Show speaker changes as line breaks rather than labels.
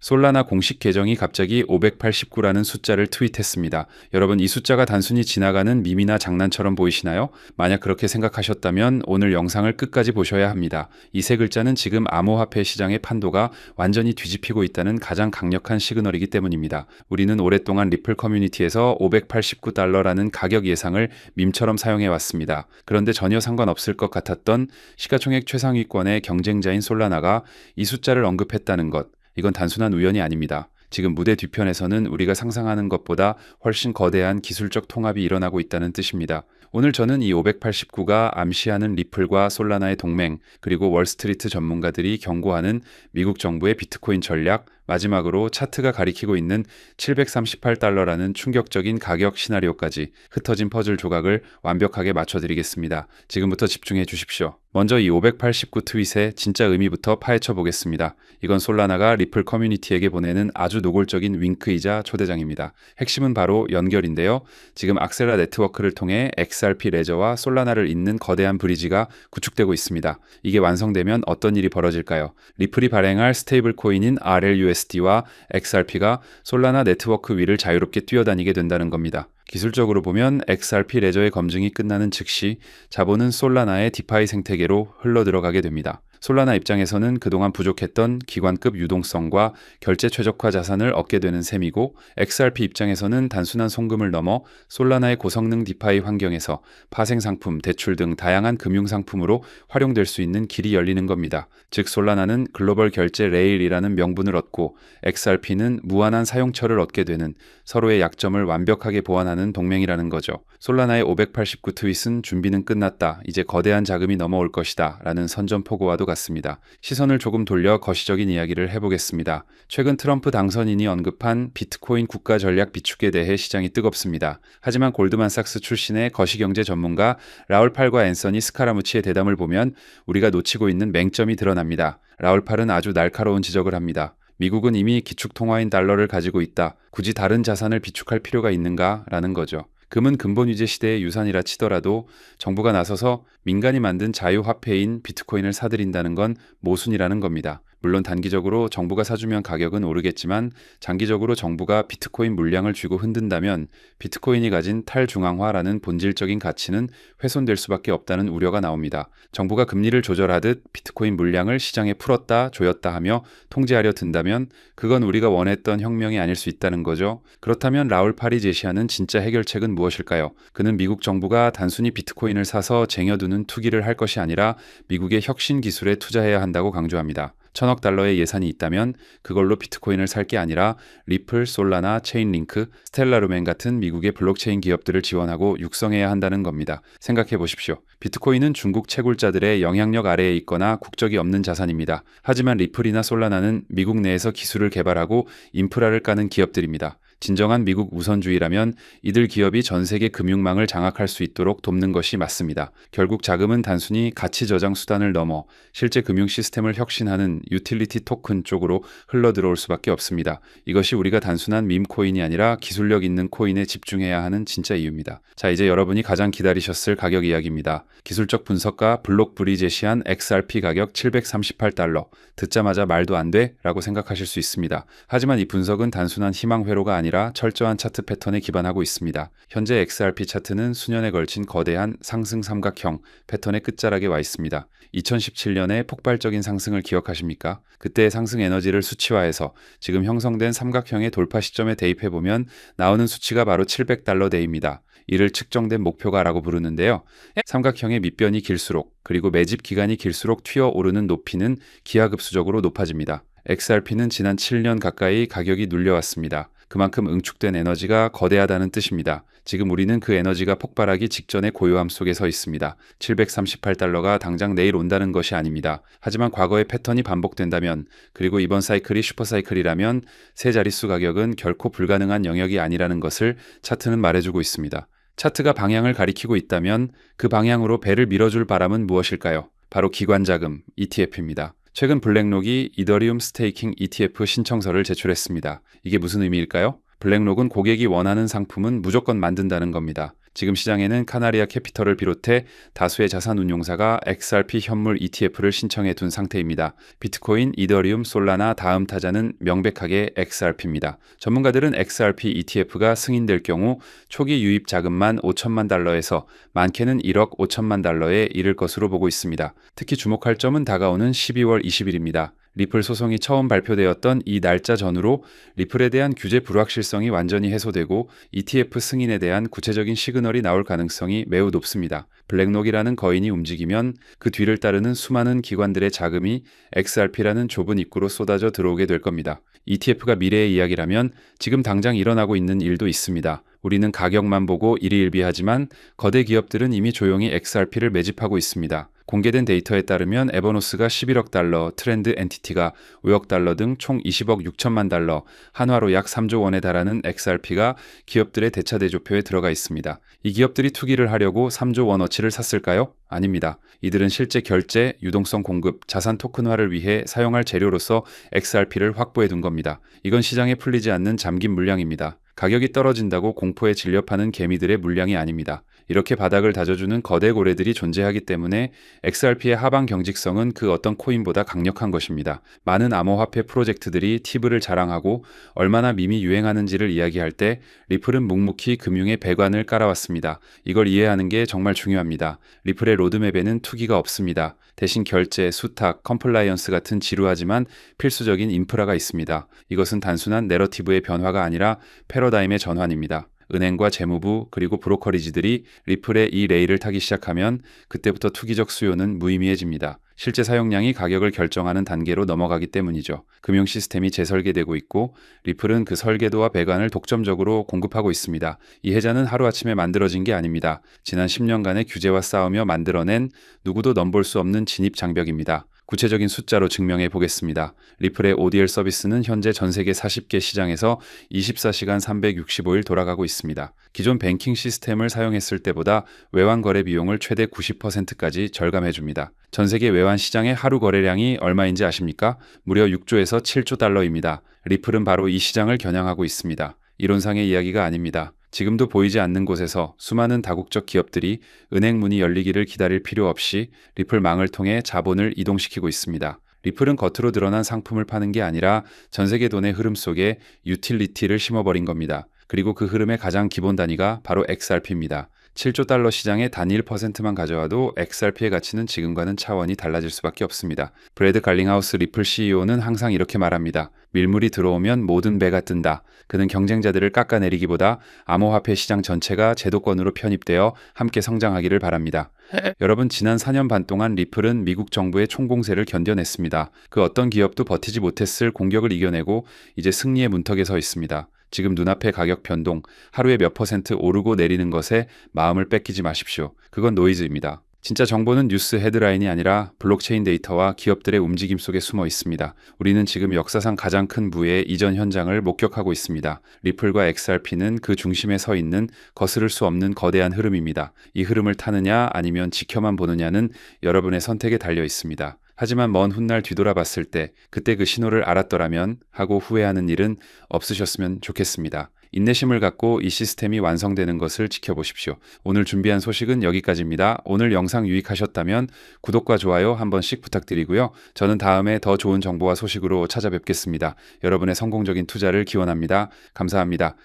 솔라나 공식 계정이 갑자기 589라는 숫자를 트윗했습니다. 여러분, 이 숫자가 단순히 지나가는 밈이나 장난처럼 보이시나요? 만약 그렇게 생각하셨다면 오늘 영상을 끝까지 보셔야 합니다. 이 세 글자는 지금 암호화폐 시장의 판도가 완전히 뒤집히고 있다는 가장 강력한 시그널이기 때문입니다. 우리는 오랫동안 리플 커뮤니티에서 589달러라는 가격 예상을 밈처럼 사용해 왔습니다. 그런데 전혀 상관없을 것 같았던 시가총액 최상위권의 경쟁자인 솔라나가 이 숫자를 언급했다는 것, 이건 단순한 우연이 아닙니다. 지금 무대 뒤편에서는 우리가 상상하는 것보다 훨씬 거대한 기술적 통합이 일어나고 있다는 뜻입니다. 오늘 저는 이 589가 암시하는 리플과 솔라나의 동맹, 그리고 월스트리트 전문가들이 경고하는 미국 정부의 비트코인 전략, 마지막으로 차트가 가리키고 있는 738달러라는 충격적인 가격 시나리오까지 흩어진 퍼즐 조각을 완벽하게 맞춰드리겠습니다. 지금부터 집중해 주십시오. 먼저 이 589 트윗의 진짜 의미부터 파헤쳐 보겠습니다. 이건 솔라나가 리플 커뮤니티에게 보내는 아주 노골적인 윙크이자 초대장입니다. 핵심은 바로 연결인데요. 지금 악셀라 네트워크를 통해 XRP 레저와 솔라나를 잇는 거대한 브리지가 구축되고 있습니다. 이게 완성되면 어떤 일이 벌어질까요? 리플이 발행할 스테이블 코인인 RLUSD와 XRP가 솔라나 네트워크 위를 자유롭게 뛰어다니게 된다는 겁니다. 기술적으로 보면 XRP 레저의 검증이 끝나는 즉시 자본은 솔라나의 디파이 생태계로 흘러들어가게 됩니다. 솔라나 입장에서는 그동안 부족했던 기관급 유동성과 결제 최적화 자산을 얻게 되는 셈이고, XRP 입장에서는 단순한 송금을 넘어 솔라나의 고성능 디파이 환경에서 파생상품, 대출 등 다양한 금융상품으로 활용될 수 있는 길이 열리는 겁니다. 즉 솔라나는 글로벌 결제 레일이라는 명분을 얻고 XRP는 무한한 사용처를 얻게 되는, 서로의 약점을 완벽하게 보완하는 동맹이라는 거죠. 솔라나의 589 트윗은 준비는 끝났다, 이제 거대한 자금이 넘어올 것이다 라는 선전포고와도 같습니다. 시선을 조금 돌려 거시적인 이야기를 해보겠습니다. 최근 트럼프 당선인이 언급한 비트코인 국가 전략 비축에 대해 시장이 뜨겁습니다. 하지만 골드만삭스 출신의 거시경제 전문가 라울팔과 앤서니 스카라무치의 대담을 보면 우리가 놓치고 있는 맹점이 드러납니다. 라울팔은 아주 날카로운 지적을 합니다. 미국은 이미 기축통화인 달러를 가지고 있다. 굳이 다른 자산을 비축할 필요가 있는가? 라는 거죠. 금은 근본위제 시대의 유산이라 치더라도 정부가 나서서 민간이 만든 자유화폐인 비트코인을 사들인다는 건 모순이라는 겁니다. 물론 단기적으로 정부가 사주면 가격은 오르겠지만 장기적으로 정부가 비트코인 물량을 쥐고 흔든다면 비트코인이 가진 탈중앙화라는 본질적인 가치는 훼손될 수밖에 없다는 우려가 나옵니다. 정부가 금리를 조절하듯 비트코인 물량을 시장에 풀었다 조였다 하며 통제하려 든다면 그건 우리가 원했던 혁명이 아닐 수 있다는 거죠. 그렇다면 라울팔이 제시하는 진짜 해결책은 무엇일까요? 그는 미국 정부가 단순히 비트코인을 사서 쟁여두는 투기를 할 것이 아니라 미국의 혁신 기술에 투자해야 한다고 강조합니다. 1,000억 달러의 예산이 있다면 그걸로 비트코인을 살 게 아니라 리플, 솔라나, 체인링크, 스텔라루멘 같은 미국의 블록체인 기업들을 지원하고 육성해야 한다는 겁니다. 생각해 보십시오. 비트코인은 중국 채굴자들의 영향력 아래에 있거나 국적이 없는 자산입니다. 하지만 리플이나 솔라나는 미국 내에서 기술을 개발하고 인프라를 까는 기업들입니다. 진정한 미국 우선주의라면 이들 기업이 전 세계 금융망을 장악할 수 있도록 돕는 것이 맞습니다. 결국 자금은 단순히 가치 저장 수단을 넘어 실제 금융 시스템을 혁신하는 유틸리티 토큰 쪽으로 흘러들어올 수밖에 없습니다. 이것이 우리가 단순한 밈코인이 아니라 기술력 있는 코인에 집중해야 하는 진짜 이유입니다. 자, 이제 여러분이 가장 기다리셨을 가격 이야기입니다. 기술적 분석가 블록블이 제시한 XRP 가격 738달러. 듣자마자 말도 안 돼? 라고 생각하실 수 있습니다. 하지만 이 분석은 단순한 희망회로가 아니라 철저한 차트 패턴에 기반하고 있습니다. 현재 XRP 차트는 수년에 걸친 거대한 상승 삼각형 패턴의 끝자락에 와 있습니다. 2017년의 폭발적인 상승을 기억하십니까? 그때의 상승 에너지를 수치화해서 지금 형성된 삼각형의 돌파 시점에 대입해보면 나오는 수치가 바로 700달러대입니다. 이를 측정된 목표가라고 부르는데요. 삼각형의 밑변이 길수록 그리고 매집 기간이 길수록 튀어오르는 높이는 기하급수적으로 높아집니다. XRP는 지난 7년 가까이 가격이 눌려왔습니다. 그만큼 응축된 에너지가 거대하다는 뜻입니다. 지금 우리는 그 에너지가 폭발하기 직전의 고요함 속에 서 있습니다. 738달러가 당장 내일 온다는 것이 아닙니다. 하지만 과거의 패턴이 반복된다면, 그리고 이번 사이클이 슈퍼사이클이라면 세 자릿수 가격은 결코 불가능한 영역이 아니라는 것을 차트는 말해주고 있습니다. 차트가 방향을 가리키고 있다면 그 방향으로 배를 밀어줄 바람은 무엇일까요? 바로 기관자금, ETF입니다. 최근 블랙록이 이더리움 스테이킹 ETF 신청서를 제출했습니다. 이게 무슨 의미일까요? 블랙록은 고객이 원하는 상품은 무조건 만든다는 겁니다. 지금 시장에는 카나리아 캐피털을 비롯해 다수의 자산운용사가 XRP 현물 ETF를 신청해 둔 상태입니다. 비트코인, 이더리움, 솔라나 다음 타자는 명백하게 XRP입니다. 전문가들은 XRP ETF가 승인될 경우 초기 유입 자금만 5천만 달러에서 많게는 1억 5천만 달러에 이를 것으로 보고 있습니다. 특히 주목할 점은 다가오는 12월 20일입니다. 리플 소송이 처음 발표되었던 이 날짜 전후로 리플에 대한 규제 불확실성이 완전히 해소되고 ETF 승인에 대한 구체적인 시그널이 나올 가능성이 매우 높습니다. 블랙록이라는 거인이 움직이면 그 뒤를 따르는 수많은 기관들의 자금이 XRP라는 좁은 입구로 쏟아져 들어오게 될 겁니다. ETF가 미래의 이야기라면 지금 당장 일어나고 있는 일도 있습니다. 우리는 가격만 보고 일희일비하지만 거대 기업들은 이미 조용히 XRP를 매집하고 있습니다. 공개된 데이터에 따르면 에버노스가 11억 달러, 트렌드 엔티티가 5억 달러 등 총 20억 6천만 달러, 한화로 약 3조 원에 달하는 XRP가 기업들의 대차 대조표에 들어가 있습니다. 이 기업들이 투기를 하려고 3조 원어치를 샀을까요? 아닙니다. 이들은 실제 결제, 유동성 공급, 자산 토큰화를 위해 사용할 재료로서 XRP를 확보해 둔 겁니다. 이건 시장에 풀리지 않는 잠긴 물량입니다. 가격이 떨어진다고 공포에 질려 파는 개미들의 물량이 아닙니다. 이렇게 바닥을 다져주는 거대 고래들이 존재하기 때문에 XRP의 하방 경직성은 그 어떤 코인보다 강력한 것입니다. 많은 암호화폐 프로젝트들이 티브를 자랑하고 얼마나 밈이 유행하는지를 이야기할 때 리플은 묵묵히 금융의 배관을 깔아왔습니다. 이걸 이해하는 게 정말 중요합니다. 리플의 로드맵에는 투기가 없습니다. 대신 결제, 수탁, 컴플라이언스 같은 지루하지만 필수적인 인프라가 있습니다. 이것은 단순한 내러티브의 변화가 아니라 패러다임의 전환입니다. 은행과 재무부 그리고 브로커리지들이 리플의 이 레일을 타기 시작하면 그때부터 투기적 수요는 무의미해집니다. 실제 사용량이 가격을 결정하는 단계로 넘어가기 때문이죠. 금융 시스템이 재설계되고 있고 리플은 그 설계도와 배관을 독점적으로 공급하고 있습니다. 이 해자는 하루아침에 만들어진 게 아닙니다. 지난 10년간의 규제와 싸우며 만들어낸 누구도 넘볼 수 없는 진입 장벽입니다. 구체적인 숫자로 증명해 보겠습니다. 리플의 ODL 서비스는 현재 전 세계 40개 시장에서 24시간 365일 돌아가고 있습니다. 기존 뱅킹 시스템을 사용했을 때보다 외환 거래 비용을 최대 90%까지 절감해 줍니다. 전 세계 외환 시장의 하루 거래량이 얼마인지 아십니까? 무려 6조에서 7조 달러입니다. 리플은 바로 이 시장을 겨냥하고 있습니다. 이론상의 이야기가 아닙니다. 지금도 보이지 않는 곳에서 수많은 다국적 기업들이 은행 문이 열리기를 기다릴 필요 없이 리플망을 통해 자본을 이동시키고 있습니다. 리플은 겉으로 드러난 상품을 파는 게 아니라 전 세계 돈의 흐름 속에 유틸리티를 심어버린 겁니다. 그리고 그 흐름의 가장 기본 단위가 바로 XRP입니다. 7조 달러 시장의 단 1%만 가져와도 XRP의 가치는 지금과는 차원이 달라질 수밖에 없습니다. 브래드 갈링하우스 리플 CEO는 항상 이렇게 말합니다. 밀물이 들어오면 모든 배가 뜬다. 그는 경쟁자들을 깎아내리기보다 암호화폐 시장 전체가 제도권으로 편입되어 함께 성장하기를 바랍니다. 여러분, 지난 4년 반 동안 리플은 미국 정부의 총공세를 견뎌냈습니다. 그 어떤 기업도 버티지 못했을 공격을 이겨내고 이제 승리의 문턱에 서 있습니다. 지금 눈앞의 가격 변동, 하루에 몇 퍼센트 오르고 내리는 것에 마음을 뺏기지 마십시오. 그건 노이즈입니다. 진짜 정보는 뉴스 헤드라인이 아니라 블록체인 데이터와 기업들의 움직임 속에 숨어 있습니다. 우리는 지금 역사상 가장 큰 부의 이전 현장을 목격하고 있습니다. 리플과 XRP는 그 중심에 서 있는 거스를 수 없는 거대한 흐름입니다. 이 흐름을 타느냐 아니면 지켜만 보느냐는 여러분의 선택에 달려 있습니다. 하지만 먼 훗날 뒤돌아봤을 때 그때 그 신호를 알았더라면 하고 후회하는 일은 없으셨으면 좋겠습니다. 인내심을 갖고 이 시스템이 완성되는 것을 지켜보십시오. 오늘 준비한 소식은 여기까지입니다. 오늘 영상 유익하셨다면 구독과 좋아요 한 번씩 부탁드리고요. 저는 다음에 더 좋은 정보와 소식으로 찾아뵙겠습니다. 여러분의 성공적인 투자를 기원합니다. 감사합니다.